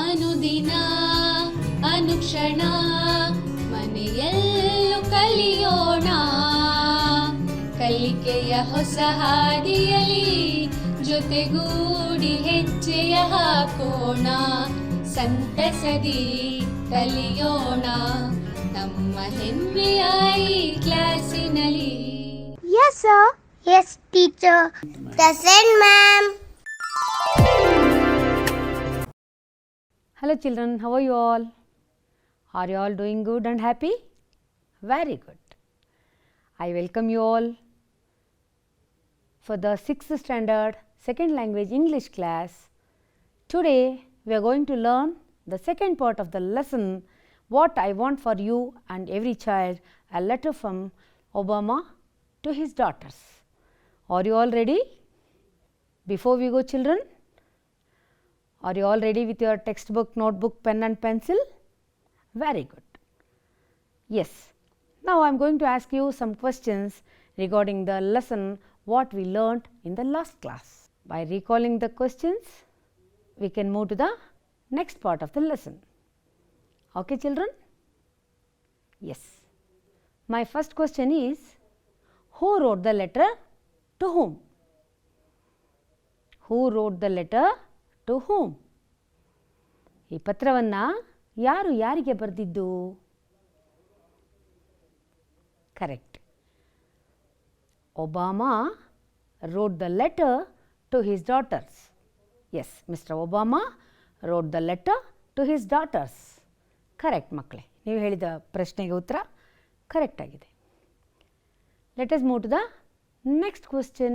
ಅನುದಿನ ಅನುಕ್ಷಣ ಮನೆಯಲ್ಲೂ ಕಲಿಯೋಣ, ಕಲಿಕೆಯ ಹೊಸ ಹಾದಿಯಲಿ ಜೊತೆಗೂಡಿ ಹೆಜ್ಜೆಯ ಹಾಕೋಣ, ಸಂತಸದಿ ಕಲಿಯೋಣ ನಮ್ಮ ಹೆಮ್ಮೆಯ ಈ ಕ್ಲಾಸಿನಲ್ಲಿ. Yes, sir. Yes, teacher. Present, ma'am. Hello children, how are you all? Are you all doing good and happy? Very good. I welcome you all for the 6th standard second language English class. Today we are going to learn the second part of the lesson, what I want for you and every child, a letter from Obama to his daughters. Are you all ready? Before we go children, are you all ready with your textbook, notebook, pen and pencil? Very good. Yes. Now I am going to ask you some questions regarding the lesson what we learnt in the last class. By recalling the questions, we can move to the next part of the lesson. Okay children? Yes. My first question is, who wrote the letter to whom? Who wrote the letter to whom? ಈ ಪತ್ರವನ್ನು ಯಾರು ಯಾರಿಗೆ ಬರೆದಿದ್ದು? Correct. Obama wrote the letter to his daughters. Yes, Mr. Obama wrote the letter to his daughters. Correct ಮಕ್ಕಳೇ, ನೀವು ಹೇಳಿದ ಪ್ರಶ್ನೆಗೆ ಉತ್ತರ ಕರೆಕ್ಟ್ ಆಗಿದೆ. Let us move to the next question.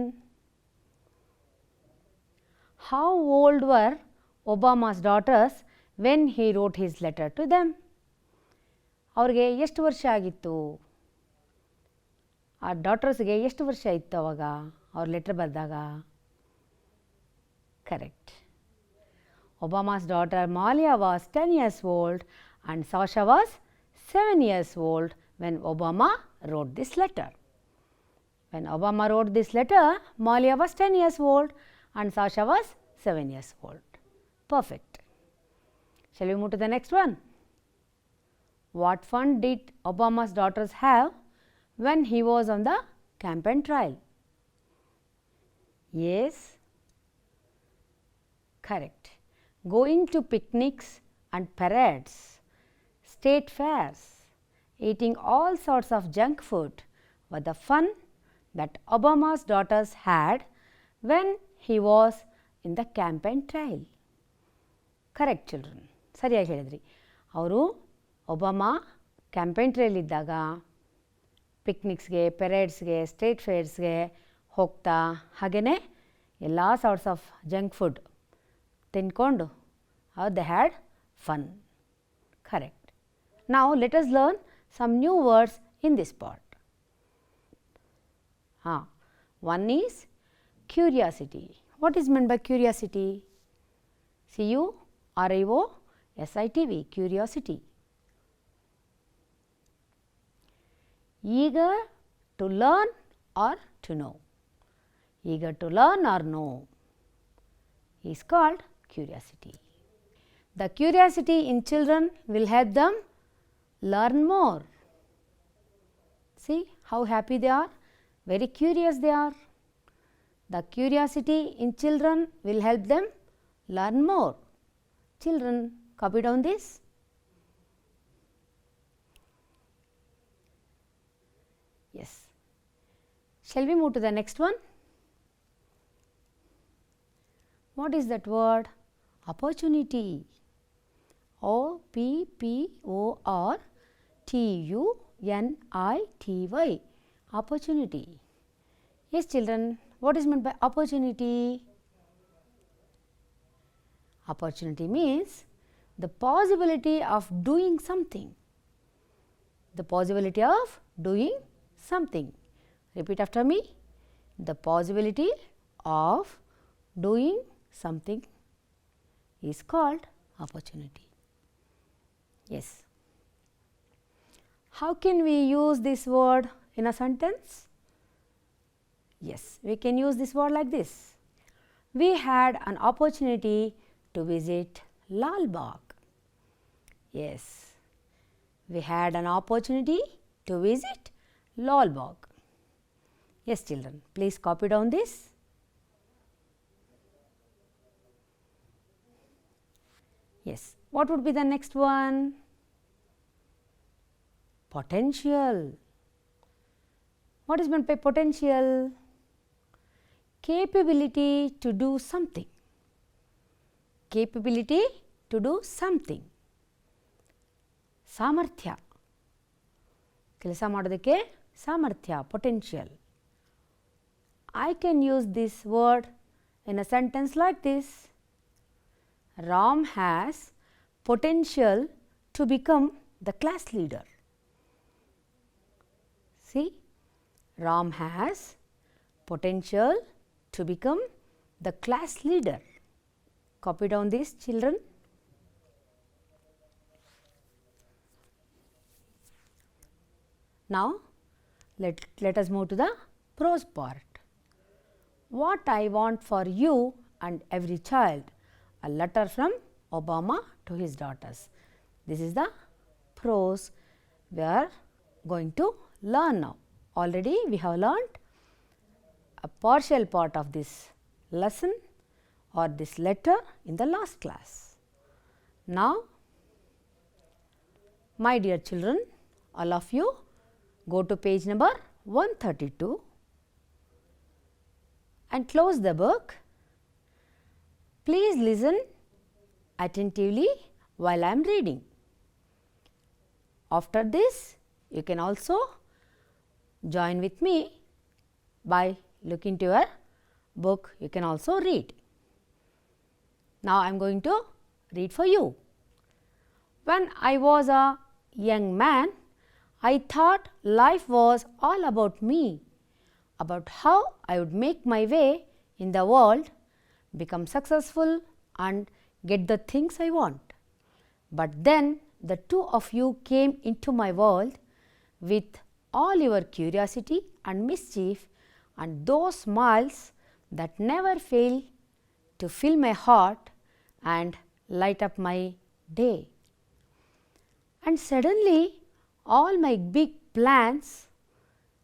How old were Obama's daughters when he wrote his letter to them? ಅವ್ರಿಗೆ ಎಷ್ಟು ವರ್ಷ ಆಗಿತ್ತು? ಆ ಡಾಟರ್ಸ್ಗೆ ಎಷ್ಟು ವರ್ಷ ಇತ್ತು ಅವಾಗ ಅವ್ರ ಲೆಟರ್ ಬರೆದಾಗ? Correct. Obama's daughter Malia was 10 years old and Sasha was 7 years old when Obama wrote this letter. When Obama wrote this letter, Malia was 10 years old and Sasha was 7 years old. Perfect. Shall we move to the next one? What fun did Obama's daughters have when he was on the campaign trail? Yes. Correct. Going to picnics and parades, state fairs, eating all sorts of junk food were the fun that Obama's daughters had when he was in the campaign trail. Correct children. ಸರಿಯಾಗಿ ಹೇಳಿದ್ರಿ. ಅವರು Obama campaign trail ಇದ್ದಾಗ ಪಿಕ್ನಿಕ್ಸ್ಗೆ, ಪೆರೇಡ್ಸ್ಗೆ, state ಫೇರ್ಸ್ಗೆ ಹೋಗ್ತಾ ಹಾಗೆಯೇ ಎಲ್ಲ sorts of junk food ತಿನ್ಕೊಂಡು they had fun. Correct. ನಾವು let us learn some new words in this part. One is curiosity. What is meant by curiosity? CURIOSITY, curiosity. Eager to learn or to know. Eager to learn or know is called curiosity. The curiosity in children will help them learn more. See how happy they are? Very curious they are. The curiosity in children will help them learn more. Children, copy down this. Yes. Shall we move to the next one? What is that word? Opportunity. OPPORTUNITY. Opportunity. Yes children, what is meant by opportunity? Opportunity means the possibility of doing something. The possibility of doing something. Repeat after me. The possibility of doing something is called opportunity. Yes. How can we use this word in a sentence? Yes, we can use this word like this. We had an opportunity to visit Lal Bagh. Yes, we had an opportunity to visit Lal Bagh. Yes, children, please copy down this. Yes, what would be the next one? Potential. What is meant by potential? Capability to do something. Capability to do something. ಸಾಮರ್ಥ್ಯ, ಕೆಲಸ ಮಾಡೋದಕ್ಕೆ ಸಾಮರ್ಥ್ಯ, potential. I can use this word in a sentence like this. Ram has potential to become the class leader. See, Ram has potential to become the class leader. Copy down this, children. Now, let us move to the prose part. What I want for you and every child. A letter from Obama to his daughters. This is the prose we are going to learn now. Already we have learned a partial part of this lesson or this letter in the last class. Now, my dear children, all of you go to page number 132 and close the book. Please listen attentively while I am reading. After this, you can also join with me by looking to your book. You can also read. Now, I am going to read for you. When I was a young man, I thought life was all about me, about how I would make my way in the world, become successful and get the things I want. But then the two of you came into my world with all your curiosity and mischief and those smiles that never fail to fill my heart and light up my day. And suddenly all my big plans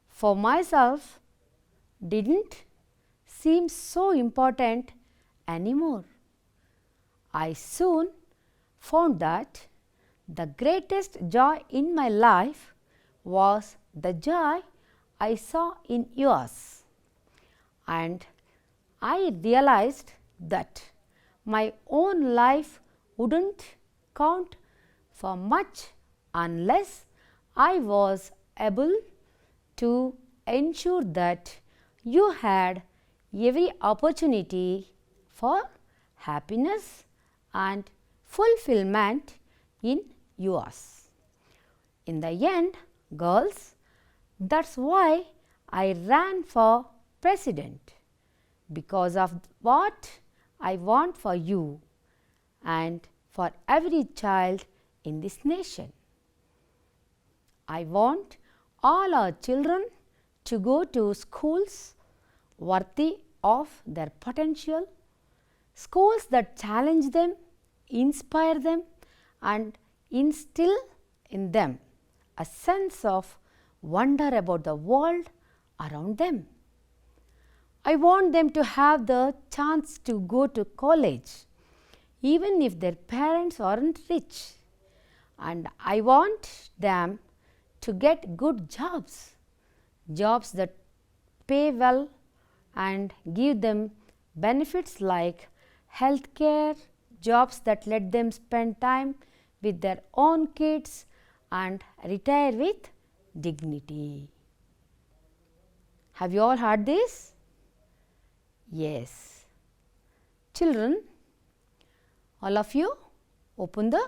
for myself didn't seem so important anymore. I soon found that the greatest joy in my life was the joy I saw in yours, and I realized that my own life wouldn't count for much unless I was able to ensure that you had every opportunity for happiness and fulfillment in yours. In the end, girls, that's why I ran for president, because of what I want for you and for every child in this nation. I want all our children to go to schools worthy of their potential, schools that challenge them, inspire them and instill in them a sense of wonder about the world around them. I want them to have the chance to go to college even if their parents aren't rich, and I want them to get good jobs, jobs that pay well and give them benefits like health care, jobs that let them spend time with their own kids and retire with dignity. Have you all heard this? Yes. Children, all of you open the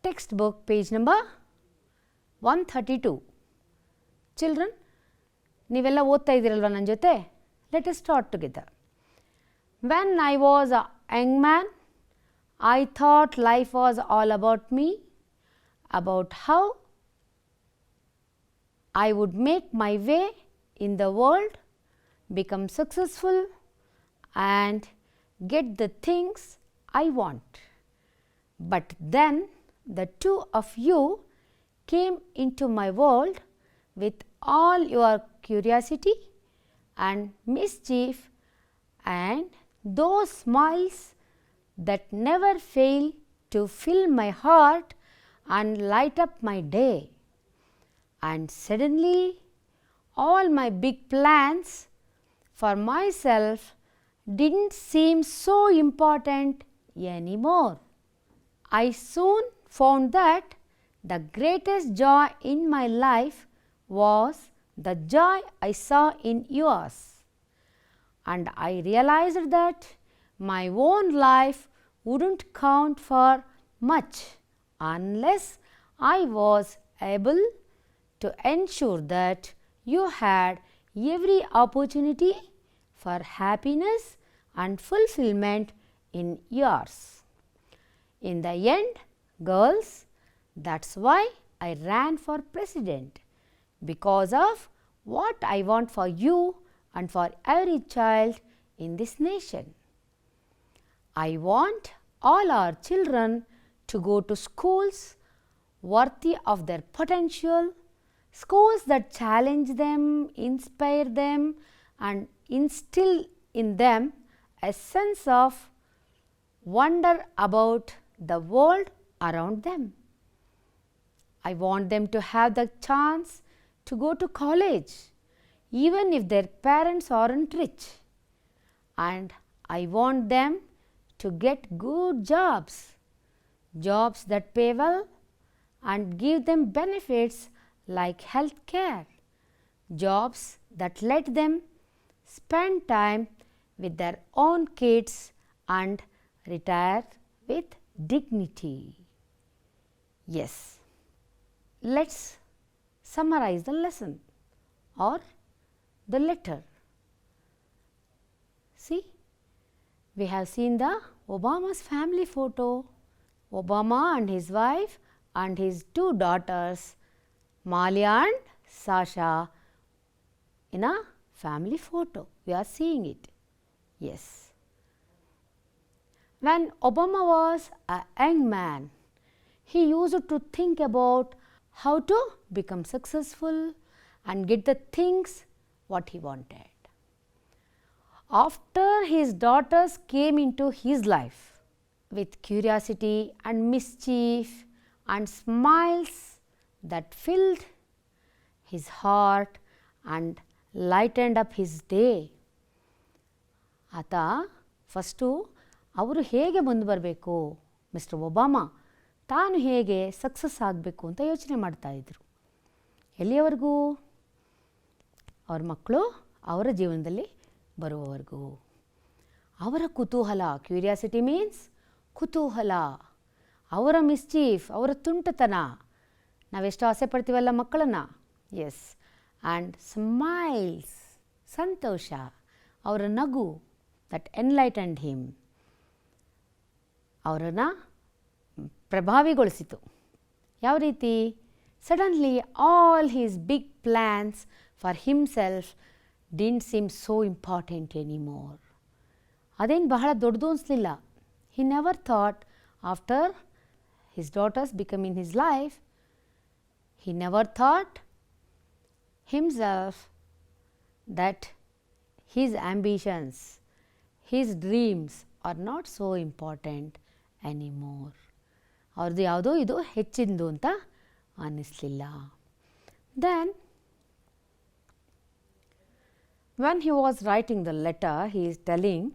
textbook page number 132. Children, ನೀವೆಲ್ಲ ಓದ್ತಾ ಇದ್ದೀರಲ್ವ ನನ್ನ ಜೊತೆ? Let us start together. When I was a young man, I thought life was all about me, about how I would make my way in the world, become successful and get the things I want. But then the two of you came into my world with all your curiosity and mischief and those smiles that never fail to fill my heart and light up my day. And suddenly, all my big plans for myself didn't seem so important anymore. I soon found that the greatest joy in my life was the joy I saw in yours. And I realized that my own life wouldn't count for much unless I was able to ensure that you had every opportunity for happiness and fulfillment in yours. In the end, girls, that's why I ran for president, because of what I want for you and for every child in this nation. I want all our children to go to schools worthy of their potential, schools that challenge them, inspire them, and instill in them a sense of wonder about the world around them. I want them to have the chance to go to college, even if their parents aren't rich. And I want them to get good jobs, jobs that pay well and give them benefits like health care, jobs that let them spend time with their own kids and retire with dignity. Yes, let's summarize the lesson or the letter. See, we have seen the Obama's family photo, Obama and his wife and his two daughters, Malia and Sasha, in a family photo. We are seeing it. Yes. When Obama was a young man, he used to think about how to become successful and get the things what he wanted. After his daughters came into his life with curiosity and mischief and smiles that filled his heart and lightened up his day. ಆತ first ಅವರು ಹೇಗೆ ಮುಂದೆ ಬರಬೇಕು, mister Obama ತಾನು ಹೇಗೆ success ಆಗಬೇಕು ಅಂತ ಯೋಚನೆ ಮಾಡ್ತಾಯಿದ್ರು. ಎಲ್ಲಿಯವರೆಗೂ? ಅವ್ರ ಮಕ್ಕಳು ಅವರ ಜೀವನದಲ್ಲಿ ಬರುವವರೆಗೂ. ಅವರ ಕುತೂಹಲ, ಕ್ಯೂರಿಯಾಸಿಟಿ ಮೀನ್ಸ್ ಕುತೂಹಲ, ಅವರ ಮಿಸ್ಚೀಫ್, ಅವರ ತುಂಟತನ, ನಾವೆಷ್ಟು ಆಸೆ ಪಡ್ತೀವಲ್ಲ ಮಕ್ಕಳನ್ನು. ಎಸ್, ಆ್ಯಂಡ್ ಸ್ಮೈಲ್ಸ್, ಸಂತೋಷ, ಅವರ ನಗು ದಟ್ ಎನ್ಲೈಟನ್ಡ್ ಹಿಮ್, ಅವರನ್ನು ಪ್ರಭಾವಿಗೊಳಿಸಿತು. ಯಾವ ರೀತಿ? Suddenly all his big plans for himself didn't seem so important anymore. ಅದೇನು ಬಹಳ ದೊಡ್ಡದು ಅನಿಸ್ಲಿಲ್ಲ. He never thought after his daughters become in his life, he never thought himself that his ambitions, his dreams are not so important anymore. ಅವ್ರದ್ದು ಯಾವುದೋ ಇದು ಹೆಚ್ಚಿಂದು ಅಂತ ಅನ್ನಿಸ್ಲಿಲ್ಲ. Then when he was writing the letter, he is telling,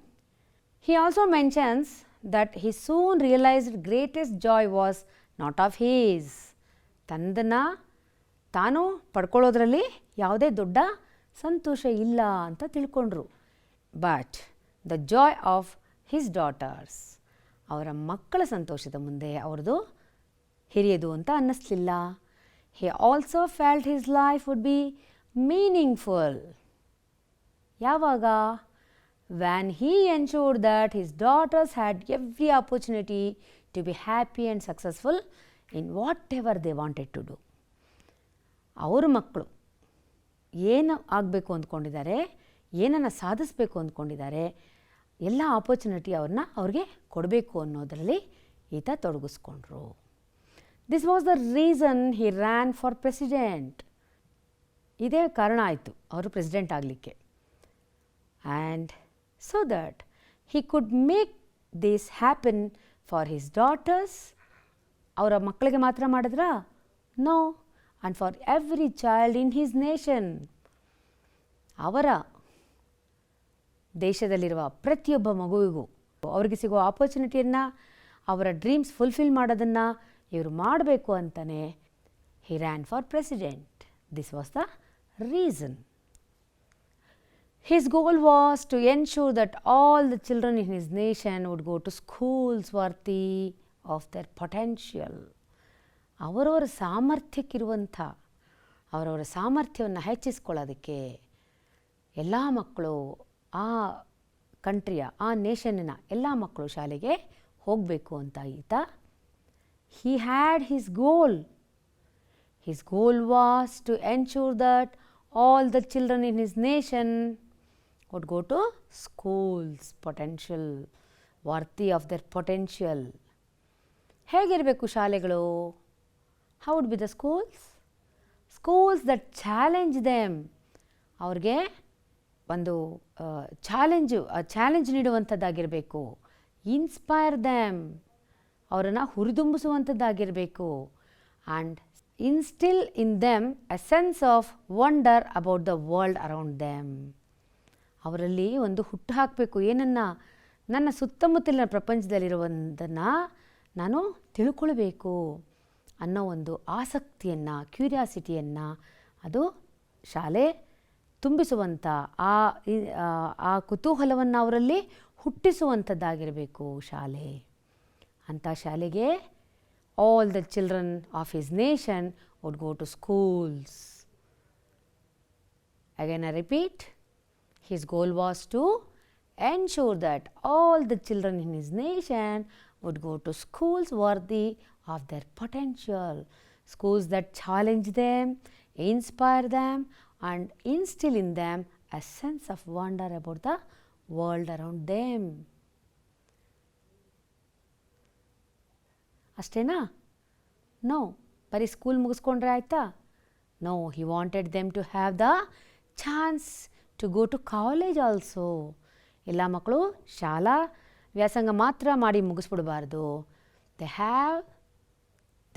he also mentions that he soon realized greatest joy was not of his. ತಂದನ್ನು ತಾನು ಪಡ್ಕೊಳ್ಳೋದ್ರಲ್ಲಿ ಯಾವುದೇ ದೊಡ್ಡ ಸಂತೋಷ ಇಲ್ಲ ಅಂತ ತಿಳ್ಕೊಂಡ್ರು. But the joy of his daughters, ಅವರ ಮಕ್ಕಳ ಸಂತೋಷದ ಮುಂದೆ ಅವ್ರದ್ದು ಹಿರಿಯದು ಅಂತ ಅನ್ನಿಸ್ಲಿಲ್ಲ. He also felt his life would be meaningful. ಯಾವಾಗ? when he ensured that his daughters had every opportunity to be happy and successful in whatever they wanted to do. ಅವ್ರ ಮಕ್ಕಳು ಏನು ಆಗಬೇಕು ಅಂದ್ಕೊಂಡಿದ್ದಾರೆ, ಏನನ್ನು ಸಾಧಿಸಬೇಕು ಅಂದ್ಕೊಂಡಿದ್ದಾರೆ, ಎಲ್ಲ ಆಪರ್ಚುನಿಟಿ ಅವ್ರಿಗೆ ಕೊಡಬೇಕು ಅನ್ನೋದರಲ್ಲಿ ಈತ ತೊಡಗಿಸ್ಕೊಂಡ್ರು. This was the reason he ran for president. ಇದೇ ಕಾರಣ ಆಯಿತು ಅವರು ಪ್ರೆಸಿಡೆಂಟ್ ಆಗಲಿಕ್ಕೆ. And so that he could make this happen for his daughters. ಅವರ ಮಕ್ಕಳಿಗೆ ಮಾತ್ರ ಮಾಡಿದ್ರಾ? No, and for every child in his nation. ಅವರ ದೇಶದಲ್ಲಿರುವ ಪ್ರತಿಯೊಬ್ಬ ಮಗುವಿಗೂ ಅವರಿಗೆ ಸಿಗೋ ಆಪರ್ಚುನಿಟಿಯನ್ನು, ಅವರ ಡ್ರೀಮ್ಸ್ ಫುಲ್ಫಿಲ್ ಮಾಡೋದನ್ನು ಇವರು ಮಾಡಬೇಕು ಅಂತಲೇ he ran for president. This was the reason. His goal was to ensure that all the children in his nation would go to schools worthy of their potential. ಅವರವರ ಸಾಮರ್ಥ್ಯಕ್ಕಿರುವಂಥ ಅವರವರ ಸಾಮರ್ಥ್ಯವನ್ನು ಹೆಚ್ಚಿಸ್ಕೊಳ್ಳೋದಕ್ಕೆ ಎಲ್ಲ ಮಕ್ಕಳು, ಆ ಕಂಟ್ರಿಯ, ಆ ನೇಷನ್ನಿನ ಎಲ್ಲ ಮಕ್ಕಳು ಶಾಲೆಗೆ ಹೋಗಬೇಕು ಅಂತ ಈತ he had his goal. His goal was to ensure that all the children in his nation would go to schools potential, worthy of their potential. ಹೇಗಿರಬೇಕು ಶಾಲೆಗಳು? How would be the schools? Schools that challenge them. ಅವ್ರಿಗೆ ಒಂದು challenge ನೀಡುವಂಥದ್ದಾಗಿರಬೇಕು. Inspire them, ಅವರನ್ನು ಹುರಿದುಂಬಿಸುವಂಥದ್ದಾಗಿರಬೇಕು. And instill in them a sense of wonder about the world around them. ಅವರಲ್ಲಿ ಒಂದು ಹುಟ್ಟು ಹಾಕಬೇಕು. ಏನನ್ನು? ನನ್ನ ಸುತ್ತಮುತ್ತಲಿನ ಪ್ರಪಂಚದಲ್ಲಿರುವುದನ್ನು ನಾನು ತಿಳ್ಕೊಳ್ಬೇಕು ಅನ್ನೋ ಒಂದು ಆಸಕ್ತಿಯನ್ನು, ಕ್ಯೂರಿಯಾಸಿಟಿಯನ್ನು ಅದು ಶಾಲೆ ತುಂಬಿಸುವಂಥ, ಆ ಕುತೂಹಲವನ್ನು ಅವರಲ್ಲಿ ಹುಟ್ಟಿಸುವಂಥದ್ದಾಗಿರಬೇಕು ಶಾಲೆ. ಅಂಥ ಶಾಲೆಗೆ all the children of his nation would go to schools. Again I repeat, his goal was to ensure that all the children in his nation would go to schools worthy of their potential, schools that challenge them, inspire them and instill in them a sense of wonder about the world around them. ಅಷ್ಟೇನಾ? No, ಬರೀ school ಮುಗಿಸ್ಕೊಂಡ್ರೆ ಆಯಿತಾ? No, he wanted them to have the chance to go to college also. ಎಲ್ಲ ಮಕ್ಕಳು ಶಾಲಾ ವ್ಯಾಸಂಗ ಮಾತ್ರ ಮಾಡಿ ಮುಗಿಸ್ಬಿಡಬಾರ್ದು. They have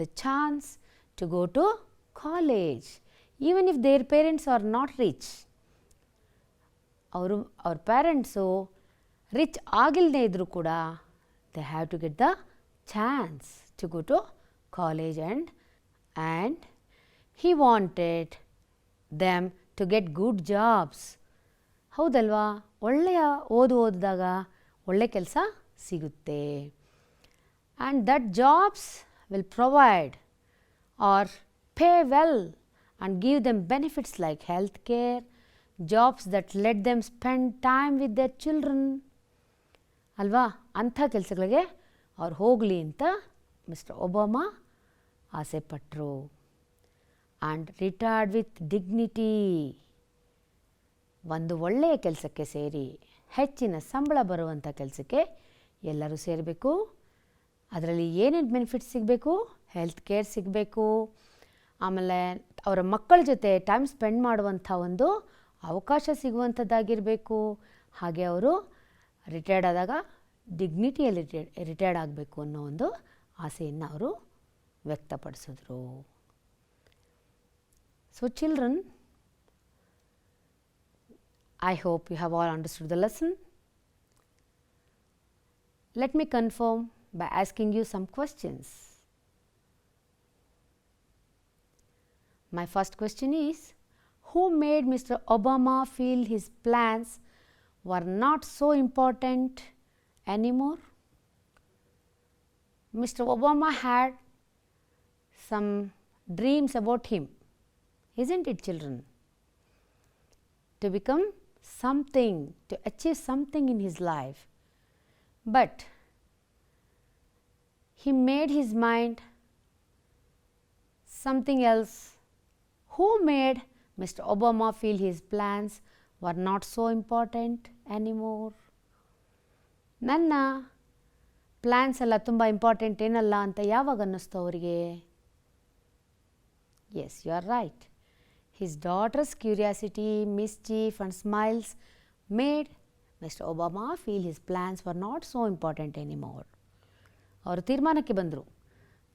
the chance to go to college even if their parents are not rich. ಅವ್ರ ಪೇರೆಂಟ್ಸು ರಿಚ್ ಆಗಿಲ್ಲದೆ ಇದ್ದರೂ ಕೂಡ they have to get the chance to go to college, and he wanted them to get good jobs. ಹೌದಲ್ವಾ? ಒಳ್ಳೆಯ ಓದಿದಾಗ ಒಳ್ಳೆ ಕೆಲಸ ಸಿಗುತ್ತೆ. and that jobs will provide or pay well and give them benefits like health care, jobs that let them spend time with their children. ಅಲ್ವಾ? ಅಂಥ ಕೆಲಸಗಳಿಗೆ ಅವ್ರು ಹೋಗಲಿ ಅಂತ ಮಿಸ್ಟರ್ ಒಬಾಮಾ ಆಸೆ ಪಟ್ಟರು. And retired with dignity. ಒಂದು ಒಳ್ಳೆಯ ಕೆಲಸಕ್ಕೆ ಸೇರಿ ಹೆಚ್ಚಿನ ಸಂಬಳ ಬರುವಂಥ ಕೆಲಸಕ್ಕೆ ಎಲ್ಲರೂ ಸೇರಬೇಕು. ಅದರಲ್ಲಿ ಏನೇನು ಬೆನಿಫಿಟ್ಸ್ ಸಿಗಬೇಕು? ಹೆಲ್ತ್ ಕೇರ್ ಸಿಗಬೇಕು. ಆಮೇಲೆ ಅವರ ಮಕ್ಕಳ ಜೊತೆ ಟೈಮ್ ಸ್ಪೆಂಡ್ ಮಾಡುವಂಥ ಒಂದು ಅವಕಾಶ ಸಿಗುವಂಥದ್ದಾಗಿರಬೇಕು. ಹಾಗೆ ಅವರು ರಿಟೈರ್ಡ್ ಆದಾಗ ಡಿಗ್ನಿಟಿಯಲ್ಲಿ ರಿಟೈರ್ಡ್ ಆಗಬೇಕು ಅನ್ನೋ ಒಂದು ಆಸೆಯನ್ನು ಅವರು ವ್ಯಕ್ತಪಡಿಸಿದ್ರು. So children, I hope you have all understood the lesson. Let me confirm by asking you some questions. My first question is, who made Mr. Obama feel his plans were not so important anymore? Mr. Obama had some dreams about him, isn't it, children? To become something, to achieve something in his life. But he made his mind something else. Who made Mr. Obama feel his plans were not so important anymore? ನನ್ನ plans ಎಲ್ಲ ತುಂಬ important ಏನಲ್ಲ ಅಂತ ಯಾವಾಗ ಅನ್ನಿಸ್ತು ಅವರಿಗೆ? Yes, you are right. His daughter's curiosity, mischief and smiles made Mr. Obama feel his plans were not so important anymore. ಅವರು ತೀರ್ಮಾನಕ್ಕೆ ಬಂದರು,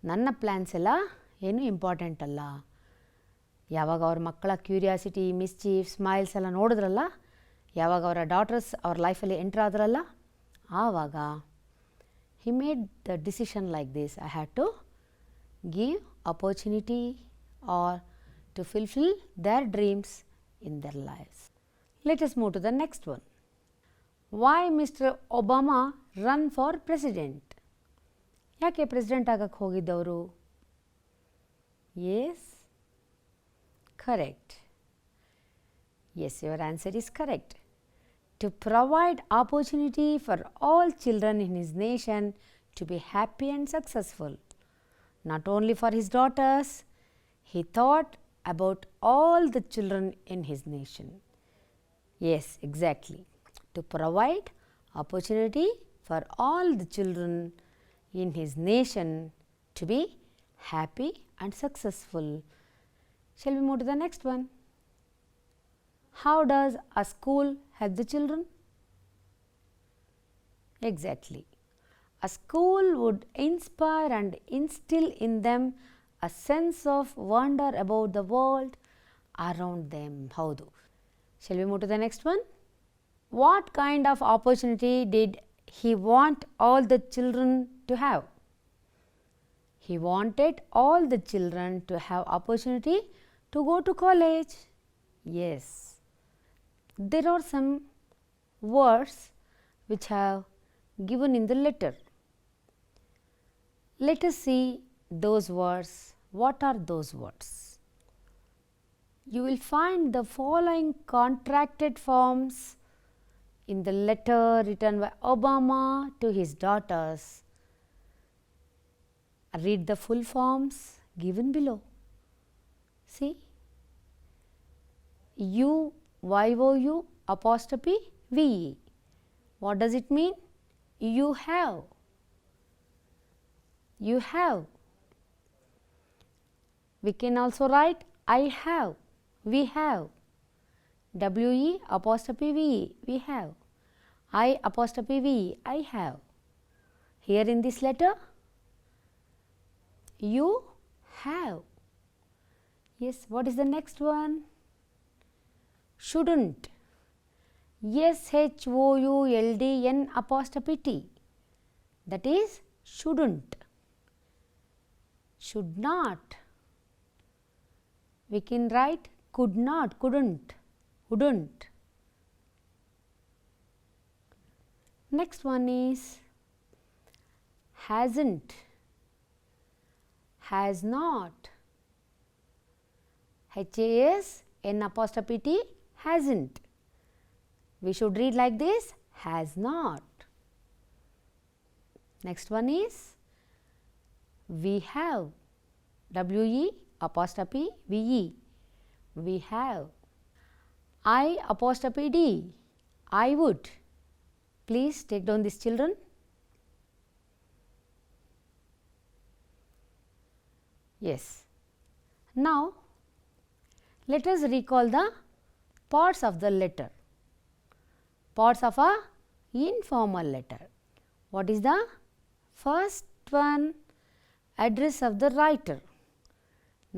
ನನ್ನ ಪ್ಲ್ಯಾನ್ಸ್ ಎಲ್ಲ ಏನೂ ಇಂಪಾರ್ಟೆಂಟ್ ಅಲ್ಲ. ಯಾವಾಗ ಅವ್ರ ಮಕ್ಕಳ ಕ್ಯೂರಿಯಾಸಿಟಿ, ಮಿಸ್ಚೀಫ್, ಸ್ಮೈಲ್ಸ್ ಎಲ್ಲ ನೋಡಿದ್ರಲ್ಲ, ಯಾವಾಗ ಅವರ ಡಾಟರ್ಸ್ ಅವ್ರ ಲೈಫಲ್ಲಿ ಎಂಟ್ರ್ ಆದ್ರಲ್ಲ, ಆವಾಗ he made the decision like this: I had to give opportunity or to fulfill their dreams in their lives. Let us move to the next one. Why Mr. Obama run for president? ಯಾಕೆ president ಆಗಕ್ಕೆ ಹೋಗಿದ್ದವರು? Yes, correct. Yes, your answer is correct. To provide opportunity for all children in his nation to be happy and successful. Not only for his daughters, he thought about all the children in his nation. Yes, exactly. To provide opportunity for all the children in his nation to be happy and successful. Shall we move to the next one? How does a school help the children? Exactly. A school would inspire and instill in them a sense of wonder about the world around them. Haudu. Shall we move to the next one? What kind of opportunity did he want all the children to have? He wanted all the children to have opportunity to go to college. Yes. There are some words which have given in the letter. Let us see those words. What are those words? You will find the following contracted forms in the letter written by Obama to his daughters. Read the full forms given below. See? YOU apostrophe VE. What does it mean? You have. You have. We can also write I have. We have. WE apostrophe VE. We have. I apostrophe VE. I have. Here in this letter, you have. Yes, what is the next one? Shouldn't. SHOULDN apostrophe T. That is shouldn't. Should not. We can write could not, couldn't, wouldn't. Next one is hasn't, has not. HASN apostrophe T, hasn't. We should read like this: has not. Next one is we have. WE apostrophe VE. We have. I apostrophe D. I would. Please take down these children. Yes. Now, let us recall the parts of the letter. Parts of a informal letter. What is the first one? Address of the writer.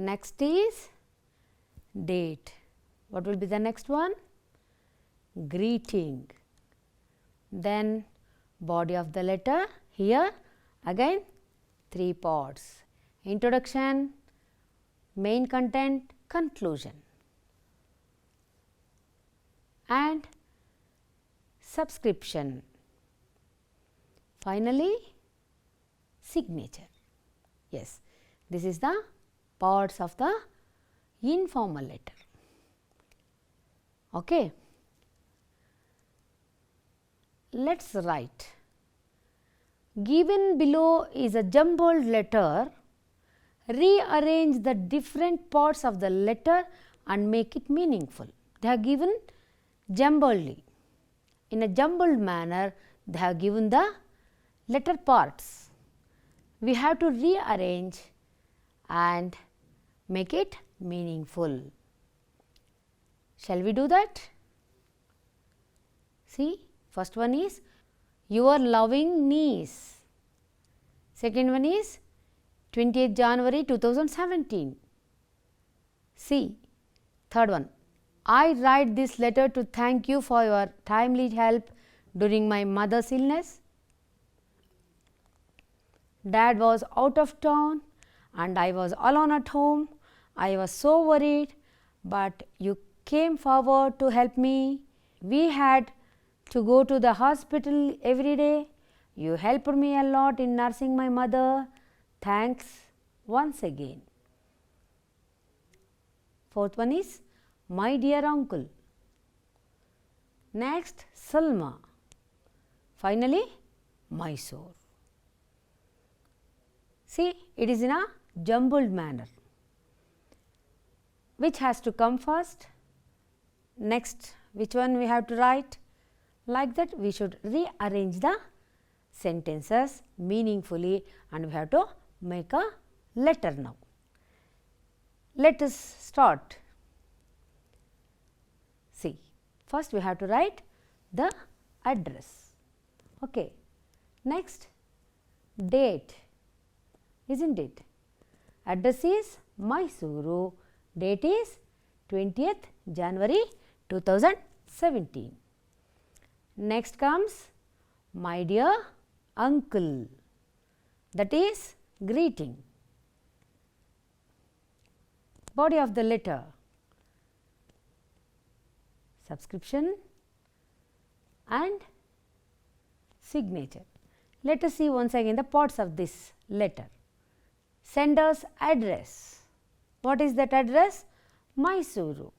Next is date. What will be the next one? Greeting. Then body of the letter. Here again 3 parts: introduction, main content, conclusion, and subscription. Finally, signature. Yes, this is the parts of the informal letter. Okay. Let's write. Given below is a jumbled letter. Rearrange the different parts of the letter and make it meaningful. They are given jumbledly. In a jumbled manner, they have given the letter parts. We have to rearrange and make it meaningful. Shall we do that? See, first one is your loving niece. Second one is 20th January 2017. C. Third one, I write this letter to thank you for your timely help during my mother's illness. Dad was out of town and I was alone at home. I was so worried, but you came forward to help me. We had to go to the hospital every day. You helped me a lot in nursing my mother. Thanks once again. Fourth one is my dear uncle. Next, Salma. Finally, Mysore. See, it is in a jumbled manner. Which has to come first? Next, which one we have to write? Like that, we should rearrange the sentences meaningfully and we have to make a letter now. Let us start. See, first we have to write the address. Okay. Next, date, isn't it? Address is Mysuru, date is 20th January 2017. Next comes my dear uncle, that is greeting. Body of the letter, subscription and signature. Let us see once again the parts of this letter. Sender's address. What is that address? Mysuru.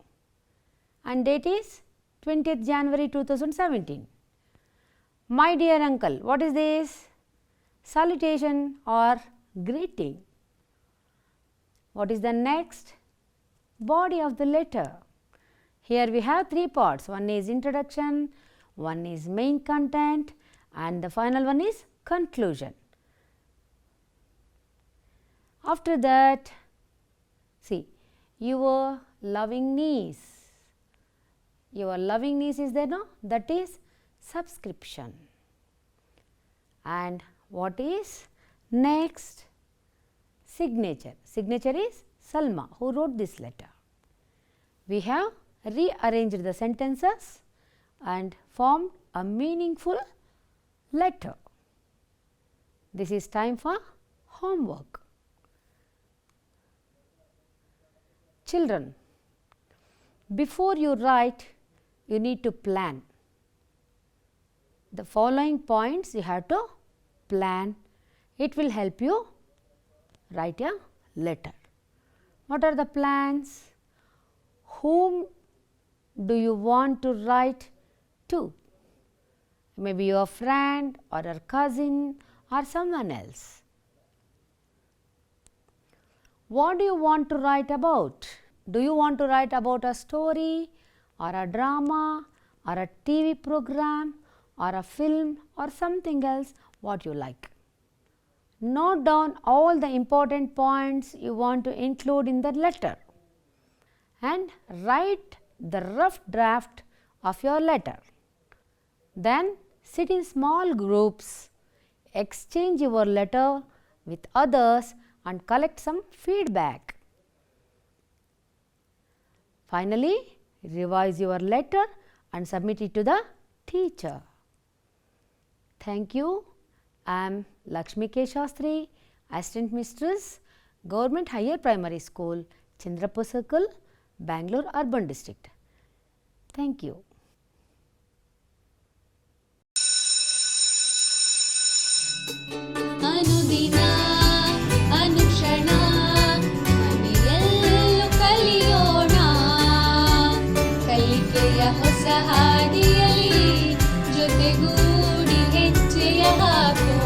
And date is 20th January 2017. My dear uncle. What is this? Salutation or greeting. What is the next? Body of the letter. Here we have three parts. One is introduction, one is main content and the final one is conclusion. After that, see, your loving niece. Your loving niece is there, no? That is subscription. And what is next? Signature. Signature is Salma, who wrote this letter. We have rearranged the sentences and formed a meaningful letter. This is time for homework. Children, before you write, you need to plan. The following points you have to plan. It will help you write a letter. What are the plans? Whom do you want to write to? Maybe your friend or your cousin or someone else. What do you want to write about? Do you want to write about a story or a drama or a TV program or a film or something else, what you like? Note down all the important points you want to include in the letter and write the rough draft of your letter. Then sit in small groups, exchange your letter with others and collect some feedback. Finally, revise your letter and submit it to the teacher. Thank you. I am Lakshmi K. Shastri, Assistant Mistress, Government Higher Primary School, Chandrapur Circle, Bangalore Urban District. Thank you. ಅನುದಿನ ಅನುಕ್ಷಣ ಮನೆಯಲ್ಲೂ ಕಲಿಯೋಣ ಕಲಿಕೆಯ ಹೊಸ ಹಾದಿಯಲ್ಲಿ ಜೊತೆಗೂಡಿ ಹೆಜ್ಜೆಯ ಹಾಕೋಣ.